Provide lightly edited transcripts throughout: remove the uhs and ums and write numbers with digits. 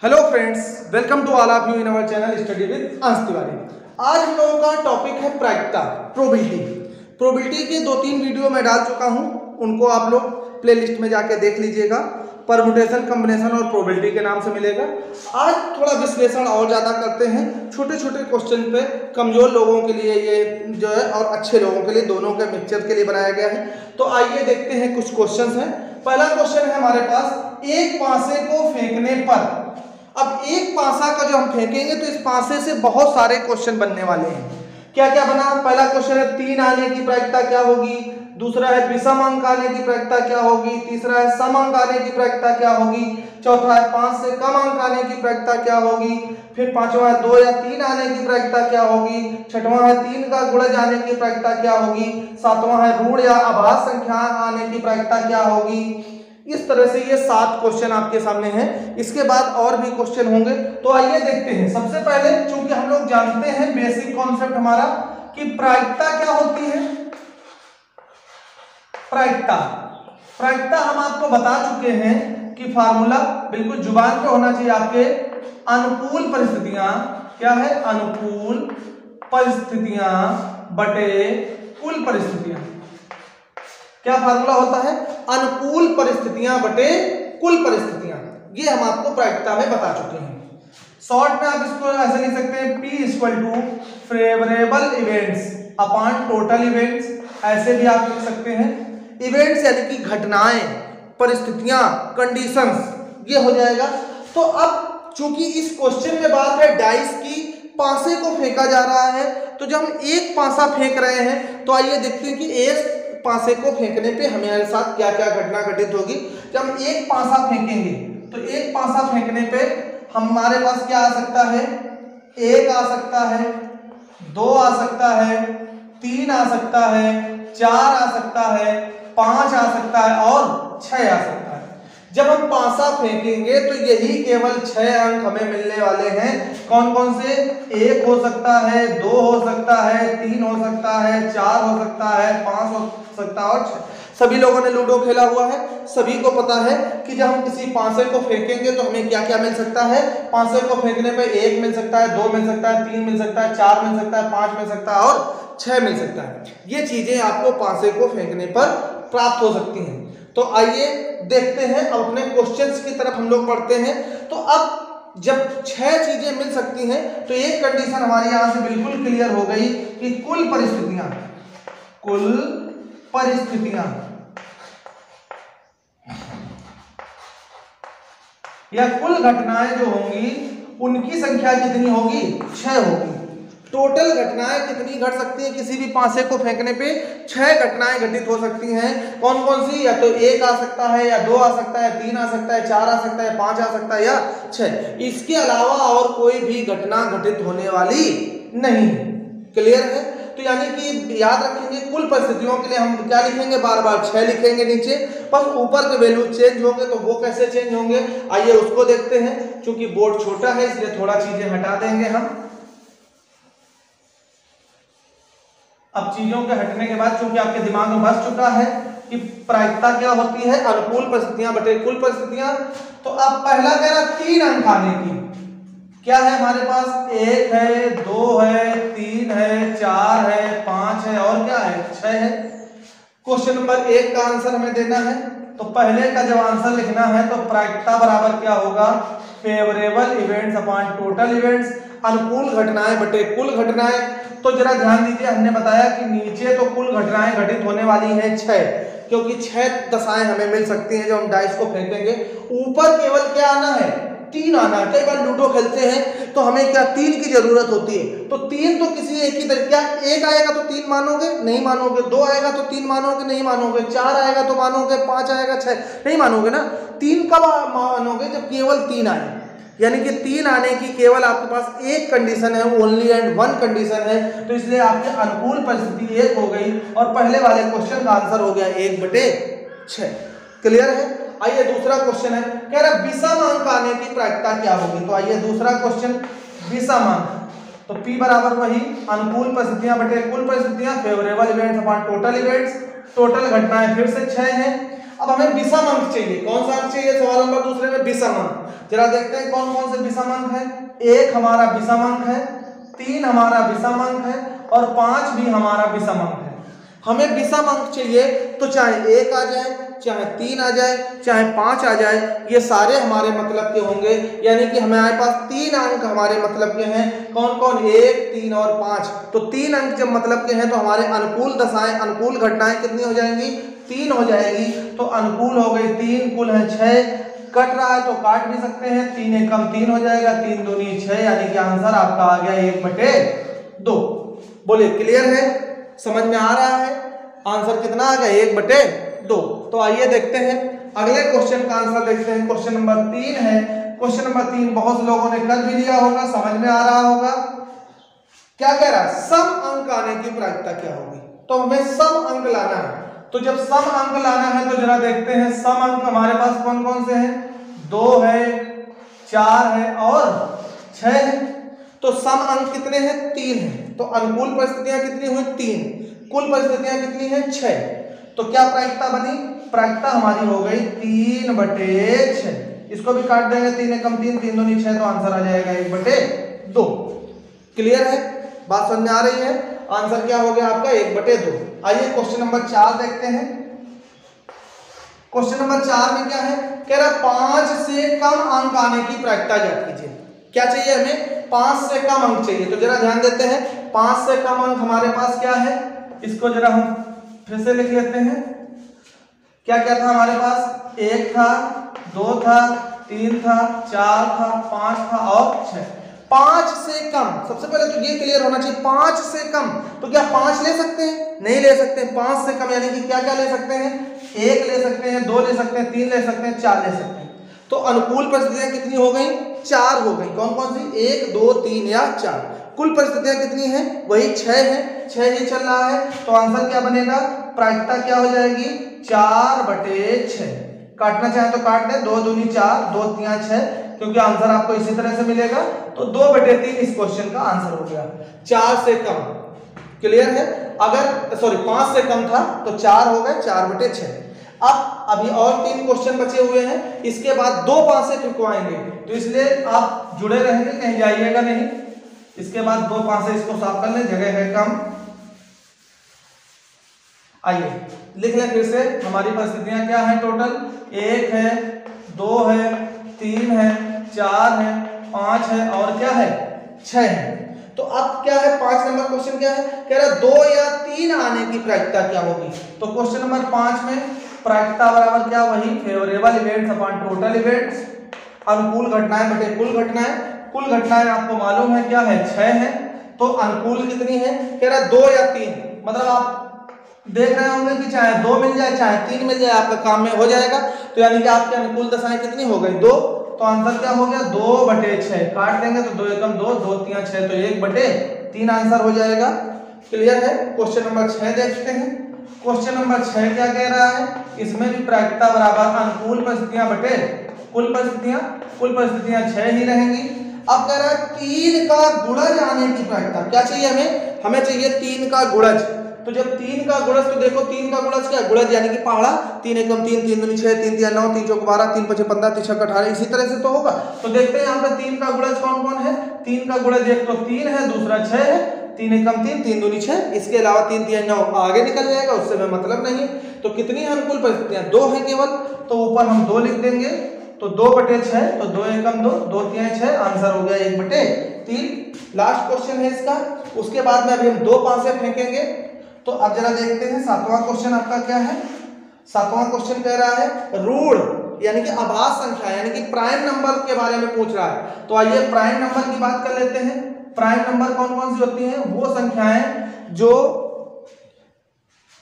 Hello friends, welcome to all of you in our channel study with Ansh Tiwari. आज हम लोगों का टॉपिक है प्रायिकता, प्रोबेबिलिटी। प्रोबेबिलिटी के 2-3 वीडियो मैं डाल चुका हूं, उनको आप लोग प्लेलिस्ट में जाके देख लीजिएगा। परम्यूटेशन, कॉम्बिनेशन और प्रोबेबिलिटी के नाम से मिलेगा। आज थोड़ा विश्लेषण और ज़्यादा करते हैं, छोटे छोटे क्वेश्चन पे। कमज़ोर लोगों के लिए ये जो है और अच्छे लोगों के लिए, दोनों के मिक्सचर के लिए बनाया गया है। तो आइए देखते हैं, कुछ क्वेश्चन हैं। पहला क्वेश्चन है हमारे पास, एक पासे को फेंकने पर। अब एक पासा का जो हम फेंकेंगे तो इस पासे से बहुत सारे क्वेश्चन बनने वाले हैं। क्या क्या बना? पहला क्वेश्चन है 3 आने की प्रायिकता क्या होगी। दूसरा है विषम अंक आने की प्रायिकता क्या होगी। तीसरा है सम अंक आने की प्रायिकता क्या होगी। चौथा है 5 से कम अंक आने की प्रायिकता क्या होगी। फिर पांचवा है 2 या 3 आने की प्रायिकता क्या होगी। छठवां है 3 का गुणज आने की प्रायिकता क्या होगी। सातवां है ऋण या अभाज्य संख्या आने की प्रायिकता क्या होगी। इस तरह से ये 7 क्वेश्चन आपके सामने हैं। इसके बाद और भी क्वेश्चन होंगे, तो आइए देखते हैं। सबसे पहले, चूंकि हम लोग जानते हैं बेसिक कॉन्सेप्ट हमारा कि प्रायिकता क्या होती है। प्रायिकता हम आपको बता चुके हैं कि फार्मूला बिल्कुल जुबान पे होना चाहिए आपके। अनुकूल परिस्थितियां, क्या है? अनुकूल परिस्थितियां बटे कुल परिस्थितियां। क्या फार्मूला होता है? अनुकूल परिस्थितियां बटे कुल परिस्थितियां। ये हम आपको प्रायिकता में बता चुके हैं। शॉर्ट में आप इसको ऐसे लिख सकते हैं, P equal to favourable events upon total events. ऐसे भी आप लिख सकते हैं। इवेंट्स यानी कि घटनाएं, परिस्थितियां, कंडीशंस, ये हो जाएगा। तो अब चूंकि इस क्वेश्चन में बात है डाइस की, पासे को फेंका जा रहा है, तो जब हम एक पासा फेंक रहे हैं तो आइए देखते हैं कि एक पासे को फेंकने पे हमारे साथ क्या क्या घटना घटित होगी। जब हम एक पासा फेंकेंगे तो एक पासा फेंकने पे हमारे पास क्या आ सकता है? 1 आ सकता है, 2 आ सकता है, 3 आ सकता है, 4 आ सकता है, 5 आ सकता है और 6 आ सकता है। जब हम पासा फेंकेंगे तो यही केवल 6 अंक हमें मिलने वाले हैं। कौन कौन से? 1 हो सकता है, 2 हो सकता है, 3 हो सकता है, 4 हो सकता है, 5 हो सकता है और 6। सभी लोगों ने लूडो खेला हुआ है, सभी को पता है कि जब हम किसी पासे को फेंकेंगे तो हमें क्या क्या मिल सकता है। पासे को फेंकने पे 1 मिल सकता है, 2 मिल सकता है, 3 मिल सकता है, 4 मिल सकता है, 5 मिल सकता है और 6 मिल सकता है। ये चीजें आपको पासे को फेंकने पर प्राप्त हो सकती हैं। तो आइए देखते हैं, अब अपने क्वेश्चंस की तरफ हम लोग बढ़ते हैं। तो अब जब 6 चीजें मिल सकती हैं तो एक कंडीशन हमारी यहां से बिल्कुल क्लियर हो गई कि कुल परिस्थितियां या कुल घटनाएं जो होंगी उनकी संख्या कितनी होगी? 6 होगी। टोटल घटनाएं कितनी घट सकती हैं? किसी भी पासे को फेंकने पे 6 घटनाएं घटित हो सकती हैं। कौन कौन सी? या तो 1 आ सकता है, या 2 आ सकता है, 3 आ सकता है, 4 आ सकता है, 5 आ सकता है या 6। इसके अलावा और कोई भी घटना घटित होने वाली नहीं। क्लियर है? तो यानी कि याद रखेंगे, कुल परिस्थितियों के लिए हम क्या लिखेंगे? बार बार 6 लिखेंगे नीचे, बस ऊपर के वैल्यू चेंज होंगे। तो वो कैसे चेंज होंगे, आइए उसको देखते हैं। चूंकि बोर्ड छोटा है इसलिए थोड़ा चीजें हटा देंगे हम। अब चीजों के हटने के बाद चूंकि आपके दिमाग में बस चुका है कि प्रायिकता क्या होती है, अनुकूल परिस्थितियां बटे कुल परिस्थितियां। तो अब पहला कह रहा 3 अंक आने की। क्या है हमारे पास? 1 है, 2 है, 3 है, 4 है, 5 है और क्या है? 6 है। क्वेश्चन नंबर 1 का आंसर हमें देना है। तो पहले का जब आंसर लिखना है तो प्रायिकता बराबर क्या होगा? Favourable events upon total events. अनुकूल घटनाएं बटे कुल घटनाएं। तो जरा ध्यान दीजिए, हमने बताया कि नीचे तो कुल घटनाएं घटित होने वाली हैं 6, क्योंकि 6 दशाएं हमें मिल सकती हैं जब हम डाइस को फेंकेंगे। ऊपर केवल क्या आना है? 3 आना है। कई बार लूडो खेलते हैं तो हमें क्या 3 की जरूरत होती है, तो 3 तो किसी एक ही तरीके। 1 आएगा तो 3 मानोगे? नहीं मानोगे। 2 आएगा तो 3 मानोगे? नहीं मानोगे। 4 आएगा तो मानोगे? 5 आएगा, 6 नहीं मानोगे ना। 3 कब मानोगे? जब केवल 3 आए। यानी कि 3 आने की केवल आपके पास एक कंडीशन है, ओनली एंड वन कंडीशन है। तो इसलिए आपकी अनुकूल परिस्थिति 1 हो गई और पहले वाले क्वेश्चन का आंसर हो गया 1/6। क्लियर है? आइए दूसरा क्वेश्चन है, कह रहा विषम अंक आने की प्रायिकता क्या होगी। तो आइए दूसरा क्वेश्चन, विषम अंक। तो P बराबर वही अनुकूल परिस्थितियां बटे कुल परिस्थितियां, favourable events upon total events. Total घटनाएं फिर से 6 हैं। अब हमें विषम अंक चाहिए। कौन सा अंक चाहिए? सवाल नंबर दूसरे में विषम अंक। जरा देखते हैं कौन कौन से विषम अंक है। 1 हमारा विषम अंक है, 3 हमारा विषम अंक है और 5 भी हमारा विषम अंक है। हमें विषम अंक चाहिए तो चाहे 1 आ जाए, चाहे 3 आ जाए, चाहे 5 आ जाए, ये सारे हमारे मतलब के होंगे। यानी कि हमारे पास 3 अंक हमारे मतलब के हैं। कौन कौन? 1, 3 और 5। तो 3 अंक जब मतलब के हैं तो हमारे अनुकूल दशाएं, अनुकूल घटनाएं कितनी हो जाएंगी? 3 हो जाएगी। तो अनुकूल हो गई 3, कुल है 6। कट रहा है तो काट भी सकते हैं, 3 एकम 3 हो जाएगा, 3 दूनी 6, यानी कि आंसर आपका आ गया 1/2। बोलिए क्लियर है? समझ में आ रहा है? आंसर कितना आ गया? 1/2। तो आइए देखते हैं अगले क्वेश्चन का आंसर देखते हैं। क्वेश्चन नंबर 3 है। क्वेश्चन नंबर 3 बहुत से लोगों ने कर भी लिया होगा, समझ में आ रहा होगा। क्या कह रहा है? सम अंक आने की प्रायिकता क्या होगी? तो हमें सम अंक लाना है। तो जब सम अंक लाना है तो जरा देखते हैं सम अंक हमारे पास कौन कौन से हैं। 2 है, 4 है और 6 है। तो सम अंक कितने हैं? 3 है। तो अनुकूल परिस्थितियां कितनी हुई? 3। कुल परिस्थितियां कितनी हैं? 6। तो क्या प्रायिकता बनी? प्रायिकता हमारी हो गई 3/6। इसको भी काट देंगे, 3 एकम 3, 3 दूनी 6, तो आंसर आ जाएगा 1/2। क्लियर है? बात समझ में आ रही है? आंसर क्या हो गया आपका? 1/2। आइए क्वेश्चन नंबर 4 देखते हैं। क्वेश्चन नंबर 4 में क्या है? कह रहा 5 से कम अंक आने की प्रायिकता ज्ञात कीजिए। क्या चाहिए हमें? 5 से कम अंक चाहिए। तो जरा ध्यान देते हैं 5 से कम अंक हमारे पास क्या है, इसको जरा हम फिर से लिख लेते हैं। क्या क्या था हमारे पास? 1 था, 2 था, 3 था, 4 था, 5 था और 6। 5 से कम, सबसे पहले तो ये क्लियर होना चाहिए। 5 से कम तो क्या 5 ले सकते हैं? नहीं ले सकते। 5 से कम यानी कि क्या क्या ले सकते हैं? 1 ले सकते हैं, 2 ले सकते हैं, 3 ले सकते हैं, 4 ले सकते हैं। तो अनुकूल परिस्थितियां कितनी हो गई? 4 हो गई। कौन कौन सी? 1, 2, 3 या 4। कुल परिस्थितियां कितनी हैं? वही 6 है। 6 ही चल रहा है। तो आंसर क्या बनेगा? प्रायिकता क्या हो जाएगी? 4/6। काटना चाहे तो काट दे, 2 दूनी 4, 2 3 6, क्योंकि आंसर आपको इसी तरह से मिलेगा। तो 2/3 इस क्वेश्चन का आंसर हो गया। 4 से कम। क्लियर है? अगर 5 से कम था तो 4 हो गए, 4/6। अब अभी और 3 क्वेश्चन बचे हुए हैं। इसके बाद 2 पासे फेंकवाएंगे, तो इसलिए आप जुड़े रहेंगे, कहीं जाइएगा नहीं। इसके बाद 2 पासे इसको साफ कर लें, जगह है कम। आइए लिख लें फिर से। हमारी परिस्थितियां क्या है? टोटल 1 है, 2 है, 3 है, 4 है, 5 है और क्या है? 6 है। तो अब क्या है? 5 नंबर क्वेश्चन क्या है? कह रहा 2 या 3 आने की प्रायिकता क्या होगी? तो क्वेश्चन नंबर 5 में प्रायिकता बराबर क्या? वही favourable events upon total events. अनुकूल घटनाएं बटे कुल घटनाएं। कुल घटनाएं आपको मालूम है क्या है? 6 है। तो अनुकूल कितनी है? कह रहा 2 या 3। मतलब आप देख रहे होंगे कि चाहे 2 मिल जाए चाहे 3 मिल जाए, आपका काम में हो जाएगा। तो यानी कि आपकी अनुकूल दशाएं कितनी हो गई? 2। तो आंसर क्या हो गया? 2/6। काट देंगे तो 2 एकम 2, 2 3 6, तो 1/3 आंसर हो जाएगा। क्लियर है? क्वेश्चन नंबर 6 देखते हैं। क्वेश्चन नंबर 6 क्या कह रहा है? इसमें भी प्रायिकता बराबर अनुकूल परिस्थितियां बटे कुल परिस्थितियां। कुल परिस्थितियां 6 ही रहेंगी। अब कह रहा है 3 का गुणज आने की प्रायिकता क्या चाहिए हमें? हमें चाहिए 3 का गुणज। तो जब 3 का गुणज, तो देखो 3 का गुणज क्या? गुणज यानी कि पहाड़ा। 3 एकम 3, 3 दूनी 6, 3 3 9, 3 चौक 12, 3 5 15, 3 6 18, इसी तरह से तो होगा। तो देखते हैं यहाँ पे 3 का गुणज कौन कौन है। 3 का गुणज एक तो 3 है, दूसरा 6 है। 3 एकम 3, 3 दूनी 6, इसके अलावा 3 3 9 आगे निकल जाएगा, उससे हमें मतलब नहीं। तो कितनी अनुकूल परिस्थितियां? 2 है केवल। तो ऊपर हम 2 लिख देंगे। तो 2/6, तो 2 एकम 2, 2 3 6, आंसर हो गया 1/3। लास्ट क्वेश्चन है इसका। उसके बाद में अभी हम 2 पासे फेंकेंगे। तो अब जरा देखते हैं 7वां क्वेश्चन आपका क्या है। 7वां क्वेश्चन कह रहा है ऋण यानी कि आभास संख्या यानी कि प्राइम नंबर के बारे में पूछ रहा है। तो आइए प्राइम नंबर की बात कर लेते हैं। प्राइम नंबर कौन कौन सी होती हैं? वो संख्याएं जो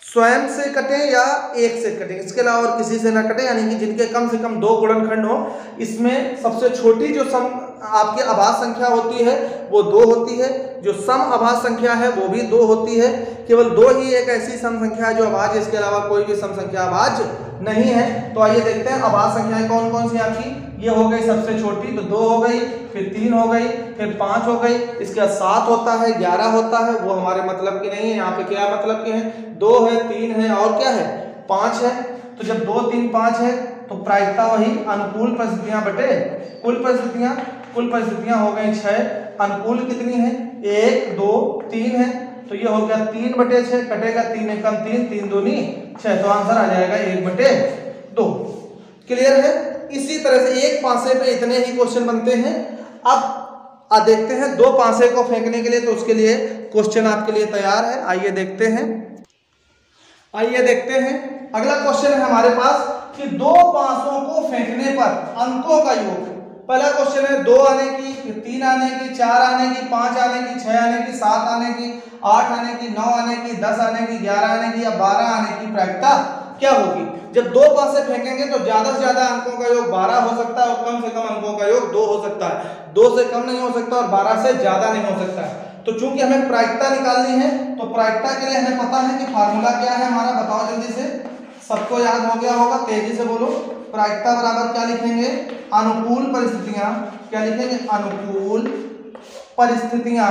स्वयं से कटे या 1 से कटे, इसके अलावा और किसी से ना कटे, यानी कि जिनके कम से कम 2 गुणनखंड हो। इसमें सबसे छोटी जो सम आपकी आभास संख्या होती है वो 2 होती है। जो सम आभास संख्या है वो भी 2 होती है। केवल 2 ही एक ऐसी सम संख्या है जो अभाज्य, इसके अलावा कोई भी सम संख्या अभाज्य नहीं है। तो आइए देखते हैं आभास संख्याएं कौन कौन सी आपकी। ये हो गई सबसे छोटी, तो 2 हो गई, फिर 3 हो गई, फिर 5 हो गई, इसके बाद 7 होता है, 11 होता है, वो हमारे मतलब की नहीं है। यहाँ पे क्या मतलब के हैं? 2 है, 3 है और क्या है? 5 है। तो जब 2 3 5 है तो प्रायिकता वही अनुकूल परिस्थितियां बटे कुल परिस्थितियां। कुल परिस्थितियां हो गई 6, अनुकूल कितनी है 1 2 3 है, तो ये हो गया 3/6, कटेगा 3 एकम 3, 3 दूनी 6, तो आंसर आ जाएगा 1/2। क्लियर है। इसी तरह से एक पासे पे इतने ही क्वेश्चन बनते हैं। अब देखते हैं 2 पासे को फेंकने के लिए, तो उसके लिए क्वेश्चन आपके लिए तैयार है। आइए देखते हैं। अगला क्वेश्चन है हमारे पास कि 2 पासों को फेंकने पर अंकों का योग। पहला क्वेश्चन है 2 आने की, 3 आने की, 4 आने की, 5 आने की, 6 आने की, 7 आने की, 8 आने की, 9 आने की, 10 आने की, 11 आने की या 12 आने की प्रायिकता क्या होगी। जब 2 पासे फेंकेंगे तो ज्यादा से ज्यादा अंकों का योग 12 हो सकता है और कम से कम अंकों का योग 2 हो सकता है। 2 से कम नहीं हो सकता और 12 से ज्यादा नहीं हो सकता है। तो चूंकि हमें प्रायिकता निकालनी है, तो प्रायिकता के लिए हमें पता है कि फार्मूला क्या है हमारा, बताओ जल्दी से। सबको याद हो गया होगा, तेजी से बोलो। प्रायिकता बराबर क्या लिखेंगे, अनुकूल परिस्थितियां। क्या लिखेंगे, अनुकूल परिस्थितियां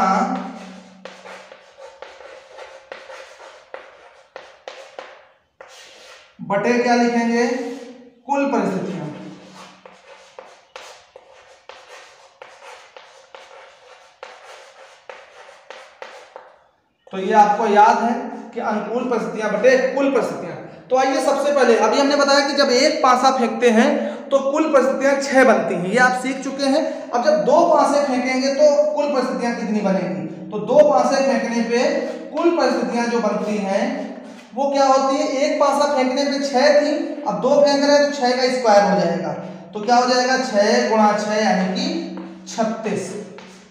बटे क्या लिखेंगे, कुल परिस्थितियां। तो ये आपको याद है कि अनुकूल परिस्थितियां बटे कुल परिस्थितियां। तो आइए सबसे पहले, अभी हमने बताया कि जब एक पासा फेंकते हैं तो कुल परिस्थितियां 6 बनती हैं, ये आप सीख चुके हैं। अब जब 2 पासे फेंकेंगे तो कुल परिस्थितियां कितनी बनेंगी, तो 2 पासे फेंकने पे कुल परिस्थितियां जो बनती हैं वो क्या होती है, एक पासा फेंकने पे 6 थी, अब 2 फेंक रहे हैं तो 6 का स्क्वायर हो जाएगा, तो क्या हो जाएगा 6 गुणा 6 यानी कि 36।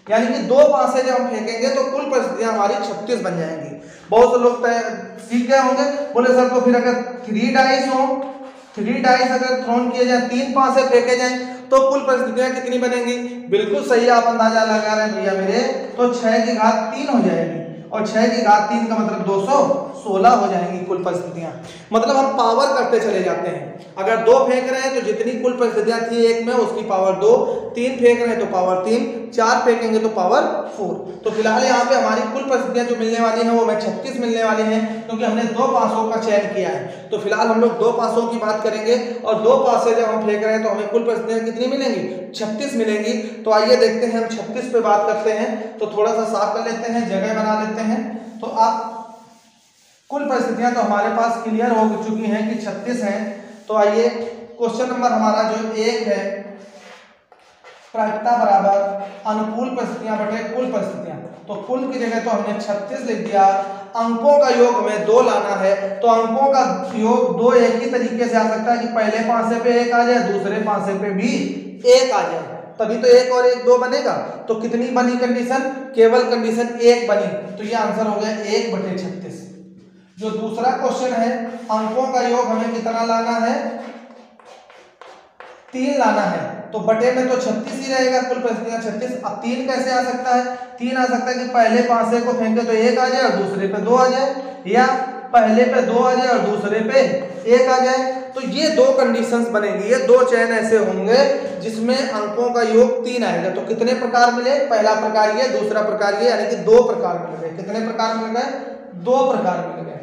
यानी कि 2 पासे जब हम फेंकेंगे तो कुल परिस्थितियां हमारी 36 बन जाएंगी। बहुत से लोग सीख गए होंगे, बोले सर तो फिर अगर 3 डाइस हो, 3 डाइस अगर थ्रोन किए जाए, 3 पासे फेंके जाए तो कुल परिस्थितियां कितनी बनेंगी। बिल्कुल सही आप अंदाजा लगा रहे हैं भैया मेरे, तो 6 की घात 3 हो जाएगी और 6 की घात 3 का मतलब 216 हो जाएंगी कुल परिस्थितियां। मतलब हम पावर करते चले जाते हैं। अगर 2 फेंक रहे हैं तो जितनी कुल परिस्थितियां थी एक में उसकी पावर 2, 3 फेंक रहे हैं तो पावर 3, 4 फेंकेंगे तो पावर 4। तो फिलहाल यहाँ पे हमारी कुल परिस्थितियां जो मिलने वाली हैं वो हमें 36 मिलने वाली हैं, क्योंकि हमने 2 पासों का चयन किया है। तो फिलहाल हम लोग 2 पासों की बात करेंगे और 2 पासे जब हम फेंक रहे हैं तो हमें कुल परिस्थितियां कितनी मिलेंगी, 36 मिलेंगी। तो आइए देखते हैं, हम 36 पे बात करते हैं। तो थोड़ा सा साफ कर लेते हैं, जगह बना लेते हैं। तो आप कुल परिस्थितियां तो हमारे पास क्लियर हो चुकी हैं कि 36 हैं। तो आइए क्वेश्चन नंबर हमारा जो 1 है, प्रायिकता बराबर अनुकूल परिस्थितियां बटे कुल परिस्थितियां। तो कुल की जगह तो हमने 36 लिख दिया। अंकों का योग हमें 2 लाना है, तो अंकों का योग 2 एक ही तरीके से आ सकता है कि पहले पासे पे 1 आ जाए, दूसरे पासे पे भी 1 आ जाए, तभी तो 1 और 1 2 बनेगा। तो कितनी बनी कंडीशन, केवल कंडीशन 1 बनी, तो ये आंसर हो गया 1/36। जो दूसरा क्वेश्चन है, अंकों का योग हमें कितना लाना है, 3 लाना है। तो बटे में तो 36 ही रहेगा, कुल परिस्थितियां 36। अब 3 कैसे आ सकता है, 3 आ सकता है कि पहले पासे को फेंके तो 1 आ जाए और दूसरे पे 2 आ जाए, या पहले पे 2 आ जाए और दूसरे पे 1 आ जाए। तो ये 2 कंडीशंस बनेगी, ये 2 चयन ऐसे होंगे जिसमें अंकों का योग 3 आएगा। तो कितने प्रकार मिले, पहला प्रकार ये, दूसरा प्रकार ये, यानी कि 2 प्रकार मिल गए। कितने प्रकार मिल गए, 2 प्रकार मिल गए।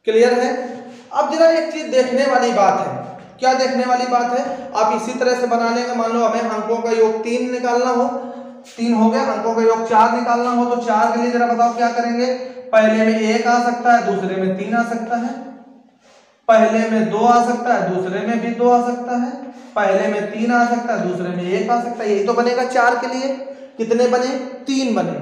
क्लियर है। अब जरा एक चीज देखने वाली बात है, क्या देखने वाली बात है, आप इसी तरह से बना लेंगे। मान लो हमें अंकों का योग 3 निकालना हो, 3 हो गया, अंकों का योग 4 निकालना हो, तो 4 के लिए जरा बताओ क्या करेंगे। पहले में 1 आ सकता है, दूसरे में 3 आ सकता है, पहले में 2 आ सकता है, दूसरे में भी 2 आ सकता है, पहले में 3 आ सकता है, दूसरे में 1 आ सकता है। यही तो बनेगा 4 के लिए। कितने बने, 3 बने।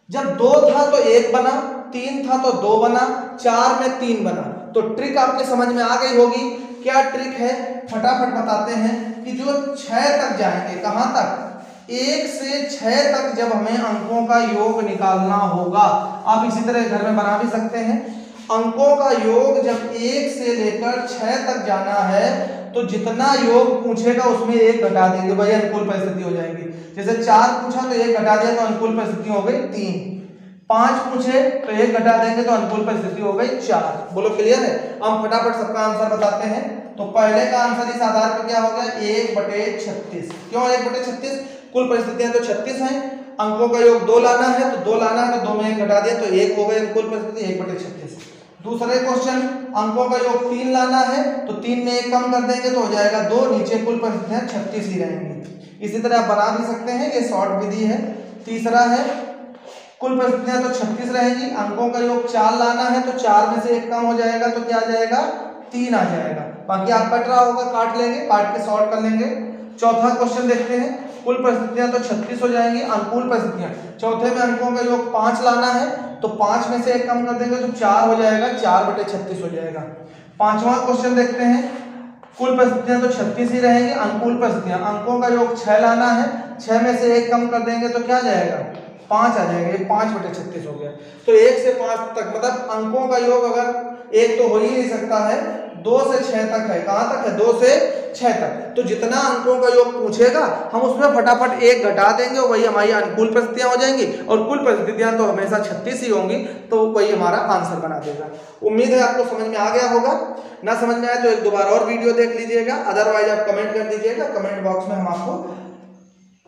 जब 2 था तो 1 बना, 3 था तो 2 बना, 4 में 3 बना। तो ट्रिक आपके समझ में आ गई होगी। क्या ट्रिक है, फटाफट बताते हैं कि जो 6 तक जाएंगे, कहां तक, 1 से 6 तक जब हमें अंकों का योग निकालना होगा, आप इसी तरह घर में बना भी सकते हैं। अंकों का योग जब 1 से लेकर 6 तक जाना है तो जितना योग पूछेगा उसमें 1 घटा देंगे, वही अनुकूल परिस्थिति हो जाएगी। जैसे 4 पूछा तो 1 घटा दिया तो अनुकूल परिस्थिति हो गई 3, 5 पूछे तो 1 घटा देंगे तो अनुकूल परिस्थिति हो गई 4। बोलो क्लियर है। हम फटाफट सबका आंसर बताते हैं। तो पहले का आंसर इस आधार पर क्या हो गया, 1/36। क्यों 1/36, कुल परिस्थितियां तो 36 हैं, अंकों का योग 2 लाना है, तो 2 लाना है तो 2 में 1 घटा दिया तो 1 हो गए अनुकूल परिस्थिति, 1/36। दूसरे क्वेश्चन अंकों का योग 3 लाना है, तो 3 में 1 कम कर देंगे तो हो जाएगा 2, नीचे कुल परिस्थितियां 36 ही रहेंगी। इसी तरह आप बना भी सकते हैं, ये शॉर्ट विधि है। तीसरा है कुल परिस्थितियां तो 36 रहेंगी, अंकों का योग 4 लाना है, तो 4 में से 1 कम हो जाएगा तो क्या आ जाएगा 3 आ जाएगा। बाकी आप कट रहा होगा, काट लेंगे, काट के सॉल्व कर लेंगे। चौथा क्वेश्चन देखते हैं, कुल परिस्थितियां तो 36 हो जाएंगी, अनुकूल परिस्थितियां चौथे में अंकों का योग 5 लाना है, तो 5 में से 1 कम कर देंगे तो 4 हो जाएगा, 4/36 हो जाएगा। पांचवा क्वेश्चन देखते हैं, कुल परिस्थितियां तो 36 ही रहेंगी, अनुकूल परिस्थितियां अंकों का योग 6 लाना है, 6 में से 1 कम कर देंगे तो क्या जाएगा 5 आ जाएगा, ये 5/36 हो गया। तो 1 से 5 तक मतलब अंकों का योग अगर 1 तो हो ही नहीं सकता है, 2 से 6 तक है। कहां तक है 2 से 6 तक। तो जितना अंकों का योग पूछेगा हम उसमें फटाफट 1 घटा देंगे, वही हमारी अनुकूल परिस्थितियां हो जाएंगी, और कुल परिस्थितियां तो हमेशा 36 ही होंगी, तो वही हमारा आंसर बना देगा। उम्मीद है आपको समझ में आ गया होगा। ना समझ में आए तो एक दोबारा और वीडियो देख लीजिएगा, अदरवाइज आप कमेंट कर दीजिएगा, कमेंट बॉक्स में हम आपको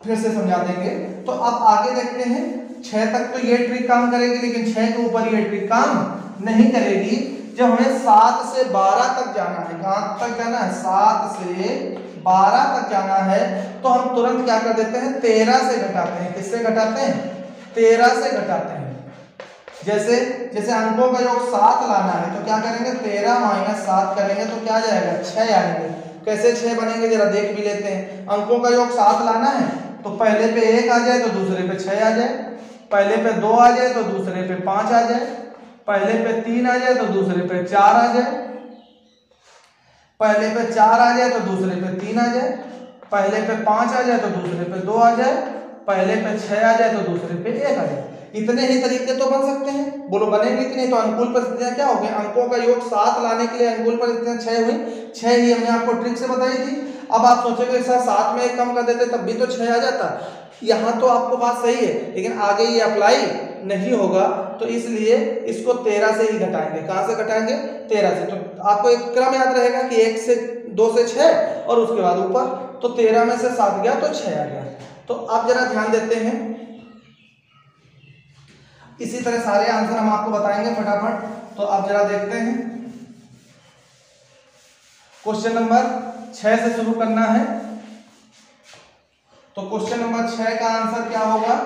फिर से समझा देंगे। तो अब आगे देखते हैं, 6 तक तो ये ट्रिक काम करेगी, लेकिन 6 के ऊपर ये ट्रिक काम नहीं करेगी। जब हमें 7 से 12 तक जाना है, कहां तक जाना है 7 से 12 तक जाना है, तो हम तुरंत क्या कर देते हैं 13 से घटाते हैं। किससे घटाते हैं 13 से घटाते हैं। जैसे अंकों का योग 7 लाना है, तो क्या करेंगे 13 - 7 करेंगे तो क्या जाएगा 6 आएंगे। कैसे 6 बनेंगे जरा देख भी लेते हैं। अंकों का योग 7 लाना है, तो पहले पे 1 आ जाए तो दूसरे पे 6 आ जाए, पहले पे 2 आ जाए तो दूसरे पे 5 आ जाए, पहले पे 3 आ जाए तो दूसरे पे 4 आ जाए, पहले पे 4 आ जाए तो दूसरे पे 3 आ जाए, पहले पे 5 आ जाए तो दूसरे पे 2 आ जाए, पहले पे 6 आ जाए तो दूसरे पे 1 आ जाए। इतने ही तरीके तो बन सकते हैं, बोलो बनेंगे कि नहीं। तो अनुकूल परिस्थितियां क्या हो गई, अंकों का योग 7 लाने के लिए अनुकूल परिस्थितियां 6 हुई, 6 ही हमने आपको ट्रिक से बताई थी। अब आप सोचोगे सर 7 में 1 कम कर देते तब भी तो 6 आ जाता। यहाँ तो आपको बात सही है, लेकिन आगे ये अप्लाई नहीं होगा, तो इसलिए इसको 13 से ही घटाएंगे। कहां से घटाएंगे 13 से। तो आपको एक क्रम याद रहेगा कि 1 से 2 से 6 और उसके बाद ऊपर, तो 13 में से 7 गया तो 6 आ गया। तो अब जरा ध्यान देते हैं, इसी तरह सारे आंसर हम आपको बताएंगे फटाफट। तो अब जरा देखते हैं, क्वेश्चन नंबर 6 से शुरू करना है। तो क्वेश्चन नंबर 6 का आंसर क्या होगा,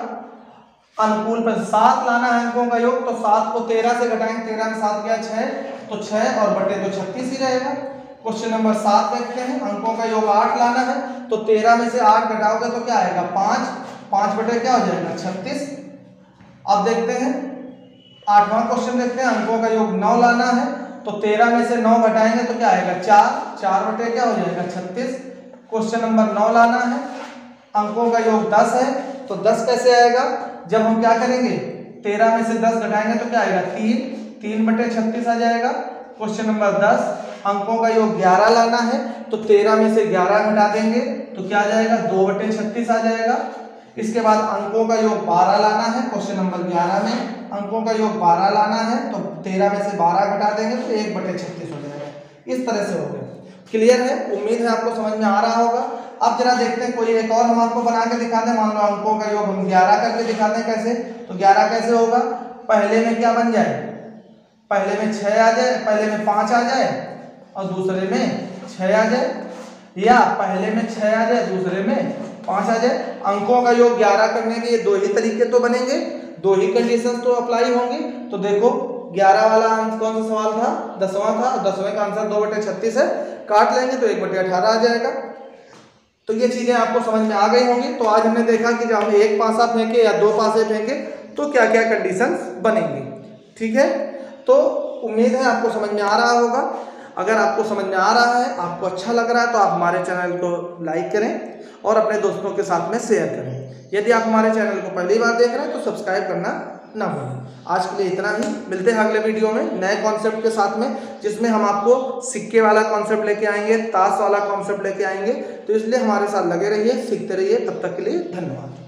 अनुकूल पर 7 लाना है अंकों का योग, तो 7 को 13 से घटाएंगे, 13 में 7 गया 6, तो 6 और बटे तो 36 ही रहेगा। क्वेश्चन नंबर 7 देखते हैं, अंकों का योग 8 लाना है, तो 13 में से 8 घटाओगे तो क्या आएगा 5, 5 बटे क्या हो जाएगा 36। अब देखते हैं 8वां क्वेश्चन देखते हैं, अंकों का योग 9 लाना है, तो 13 में से 9 घटाएंगे तो क्या आएगा 4, 4 बटे क्या हो जाएगा 36। क्वेश्चन नंबर 9 लाना है, अंकों का योग 10 है, तो 10 कैसे आएगा, जब हम क्या करेंगे 13 में से 10 घटाएंगे तो क्या आएगा 3, 3/36 आ जाएगा। क्वेश्चन नंबर 10, अंकों का योग 11 लाना है, तो 13 में से 11 घटा देंगे तो क्या आ जाएगा 2/36 आ जाएगा। इसके बाद अंकों का योग 12 लाना है, क्वेश्चन नंबर 11 में अंकों का योग 12 लाना है, तो 13 में से 12 घटा देंगे तो 1/36 हो जाएगा। इस तरह से हो गया। क्लियर है, उम्मीद है आपको समझ में आ रहा होगा। अब जरा देखते हैं कोई एक और हम आपको बना के दिखा दें। मान लो अंकों का योग हम 11 करके दिखाते हैं, कैसे, तो 11 कैसे होगा, पहले में क्या बन जाए, पहले में 6 आ जाए, पहले में 5 आ जाए और दूसरे में 6 आ जाए, या पहले में 6 आ जाए दूसरे में 5 आ जाए। अंकों का योग 11 करने के ये 2 ही तरीके तो बनेंगे, 2 ही कंडीशंस तो अप्लाई होंगी। तो देखो 11 वाला आंसर कौन सा सवाल था, 10वां था, और 10वें का आंसर 2/36 है, काट लेंगे तो 1/18 आ जाएगा। तो ये चीजें आपको समझ में आ गई होंगी। तो आज हमने देखा कि जब हम 1 पासा फेंके या 2 पासे फेंके तो क्या क्या कंडीशंस बनेंगी। ठीक है, तो उम्मीद है आपको समझ में आ रहा होगा। अगर आपको समझ में आ रहा है, आपको अच्छा लग रहा है, तो आप हमारे चैनल को लाइक करें और अपने दोस्तों के साथ में शेयर करें। यदि आप हमारे चैनल को पहली बार देख रहे हैं तो सब्सक्राइब करना ना भूलें। आज के लिए इतना ही, मिलते हैं अगले वीडियो में नए कॉन्सेप्ट के साथ में, जिसमें हम आपको सिक्के वाला कॉन्सेप्ट लेके आएंगे, ताश वाला कॉन्सेप्ट लेके आएंगे। तो इसलिए हमारे साथ लगे रहिए, सीखते रहिए। तब तक के लिए धन्यवाद।